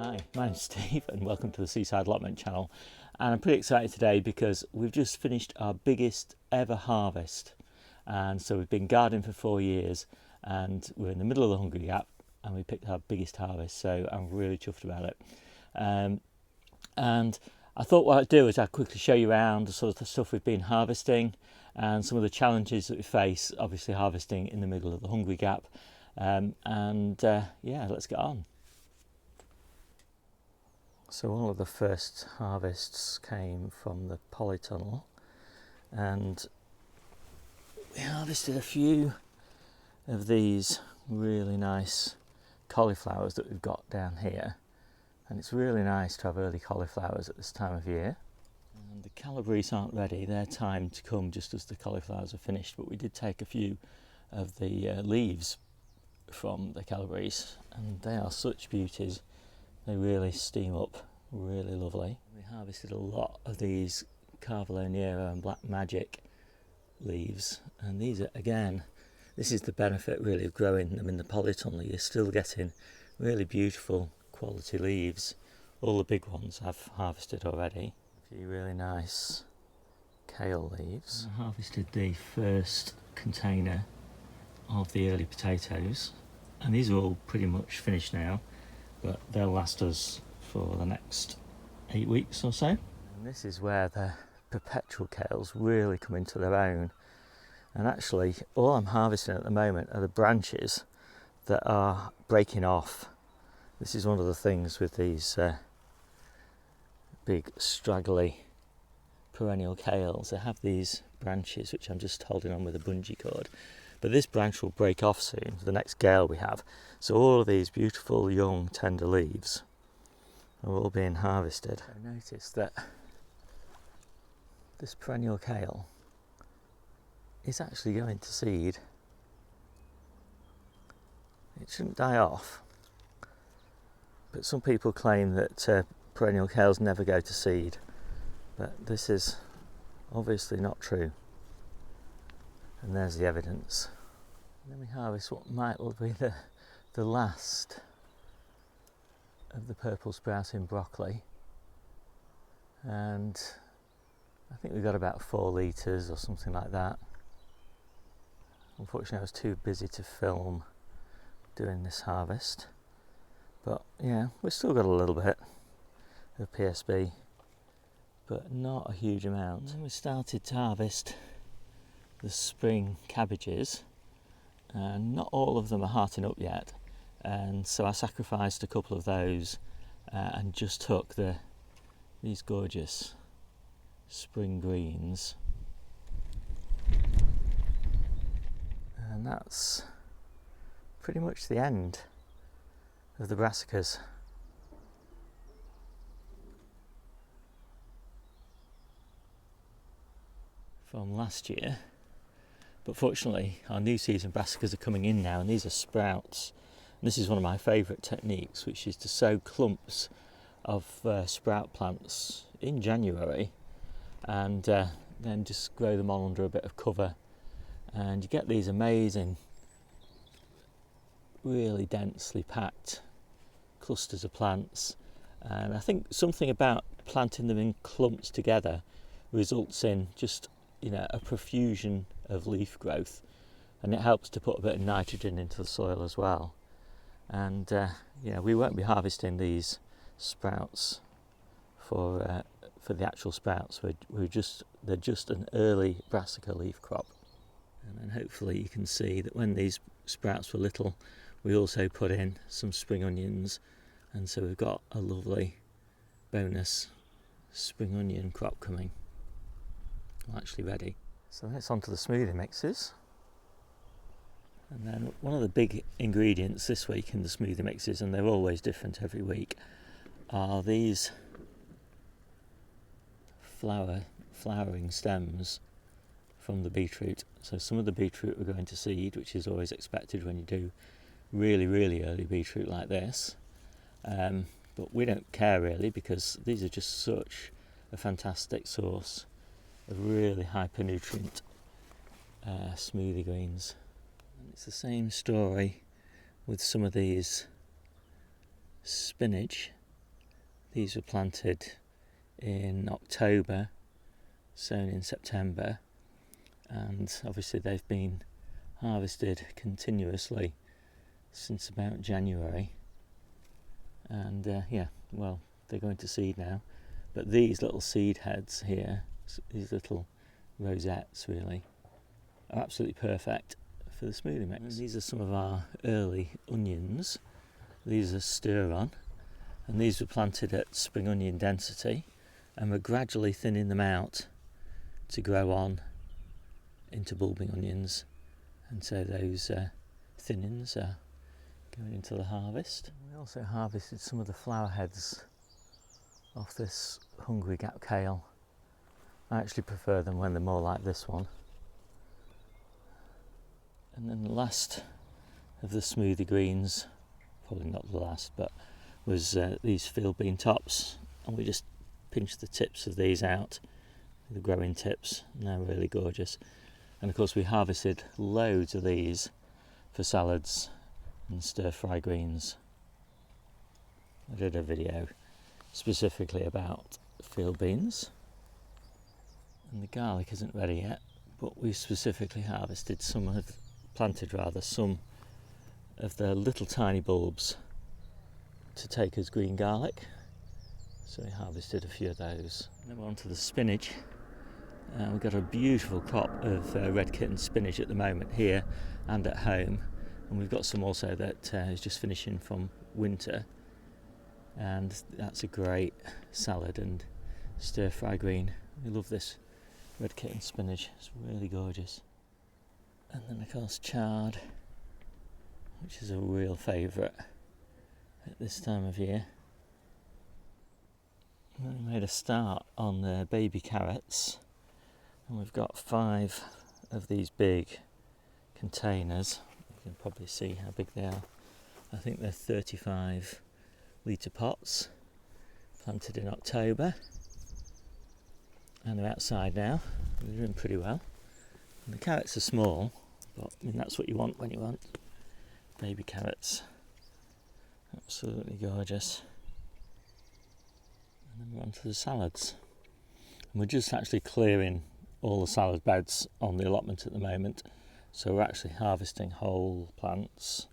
Hi, my name's Steve and welcome to the Seaside Allotment channel, and I'm pretty excited today because we've just finished our biggest ever harvest. And so we've been gardening for 4 years and we're in the middle of the Hungry Gap and we picked our biggest harvest, so I'm really chuffed about it. And I thought what I'd do is I'd quickly show you around the sort of the stuff we've been harvesting and some of the challenges that we face, obviously harvesting in the middle of the Hungry Gap. Yeah, let's get on. So all of the first harvests came from the polytunnel, and we harvested a few of these really nice cauliflowers that we've got down here, and it's really nice to have early cauliflowers at this time of year. And the calabrese aren't ready, they're timed to come just as the cauliflowers are finished, but we did take a few of the leaves from the calabrese and they are such beauties. They really steam up, really lovely. We harvested a lot of these Carvaloniera and Black Magic leaves, and these are, again, this is the benefit really of growing them in the polytunnel. You're still getting really beautiful quality leaves. All the big ones I've harvested already. A few really nice kale leaves. I harvested the first container of the early potatoes, and these are all pretty much finished now, but they'll last us for the next 8 weeks or so. And this is where the perpetual kales really come into their own. And actually, all I'm harvesting at the moment are the branches that are breaking off. This is one of the things with these big straggly perennial kales. They have these branches which I'm just holding on with a bungee cord. But this branch will break off soon for the next gale we have. So all of these beautiful young tender leaves are all being harvested. I noticed that this perennial kale is actually going to seed. It shouldn't die off, but some people claim that perennial kales never go to seed, but this is obviously not true. And there's the evidence. And then we harvest what might be the last of the purple sprouting broccoli, and I think we got about 4 litres or something like that. Unfortunately I was too busy to film doing this harvest, but yeah, we've still got a little bit of PSB, but not a huge amount. And then we started to harvest the spring cabbages, and not all of them are hearting up yet, and so I sacrificed a couple of those and just took these gorgeous spring greens, and that's pretty much the end of the brassicas. From last year. But fortunately, our new season brassicas are coming in now, and these are sprouts. And this is one of my favourite techniques, which is to sow clumps of sprout plants in January, and then just grow them on under a bit of cover. And you get these amazing, really densely packed clusters of plants. And I think something about planting them in clumps together results in just, a profusion of leaf growth, and it helps to put a bit of nitrogen into the soil as well. And we won't be harvesting these sprouts for the actual sprouts. They're just an early brassica leaf crop. And then hopefully you can see that when these sprouts were little, we also put in some spring onions, and so we've got a lovely bonus spring onion crop coming. Actually ready. So that's on to the smoothie mixes. And then one of the big ingredients this week in the smoothie mixes, and they're always different every week, are these flowering stems from the beetroot. So some of the beetroot we're going to seed, which is always expected when you do really, really early beetroot like this. But we don't care really, because these are just such a fantastic source of really hypernutrient smoothie greens. And it's the same story with some of these spinach These were planted in October, sown in September, and obviously they've been harvested continuously since about January. And yeah, well, they're going to seed now. But these little seed heads here, these little rosettes really, are absolutely perfect for the smoothie mix. And these are some of our early onions. These are stir on, and these were planted at spring onion density, and we're gradually thinning them out to grow on into bulbing onions. And so those thinnings are going into the harvest. We also harvested some of the flower heads off this Hungry Gap kale. I actually prefer them when they're more like this one. And then the last of the smoothie greens, probably not the last, but was these field bean tops, and we just pinched the tips of these out, the growing tips, and they're really gorgeous. And of course we harvested loads of these for salads and stir-fry greens. I did a video specifically about field beans, and the garlic isn't ready yet, but we specifically harvested some of the little tiny bulbs to take as green garlic, so we harvested a few of those. Then we're on to the spinach. We've got a beautiful crop of red kitten spinach at the moment here and at home, and we've got some also that is just finishing from winter, and that's a great salad and stir-fry green. We love this red kitten spinach, it's really gorgeous. And then of course chard, which is a real favourite at this time of year. And then we made a start on the baby carrots, and we've got 5 of these big containers. You can probably see how big they are. I think they're 35 litre pots, planted in October, and they're outside now. They're doing pretty well. And the carrots are small, but I mean that's what you want when you want baby carrots. Absolutely gorgeous. And then we're on to the salads. And we're just actually clearing all the salad beds on the allotment at the moment, so we're actually harvesting whole plants,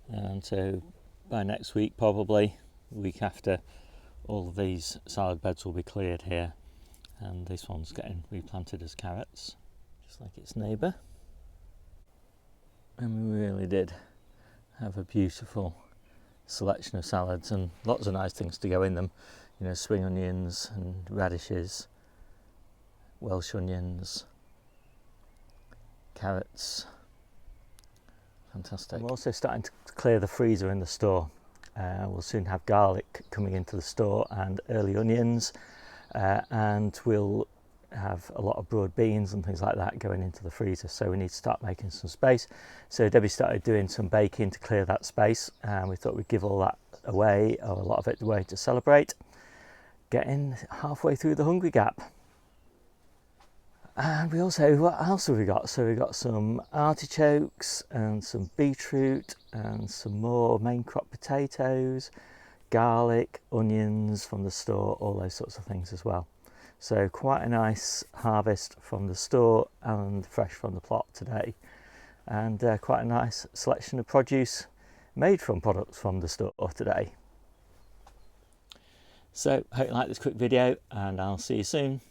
and so by next week, probably the week after, all of these salad beds will be cleared here, and this one's getting replanted as carrots, just like its neighbour. And we really did have a beautiful selection of salads and lots of nice things to go in them, you know, spring onions and radishes, Welsh onions, carrots. Fantastic. We're also starting to clear the freezer in the store. We'll soon have garlic coming into the store and early onions, and we'll have a lot of broad beans and things like that going into the freezer, so we need to start making some space. So Debbie started doing some baking to clear that space, and we thought we'd give all that away, or a lot of it away, to celebrate getting halfway through the Hungry Gap. And we also, what else have we got? So we've got some artichokes and some beetroot and some more main crop potatoes, garlic, onions from the store, all those sorts of things as well. So quite a nice harvest from the store and fresh from the plot today, and quite a nice selection of produce made from products from the store today. So hope you like this quick video, and I'll see you soon.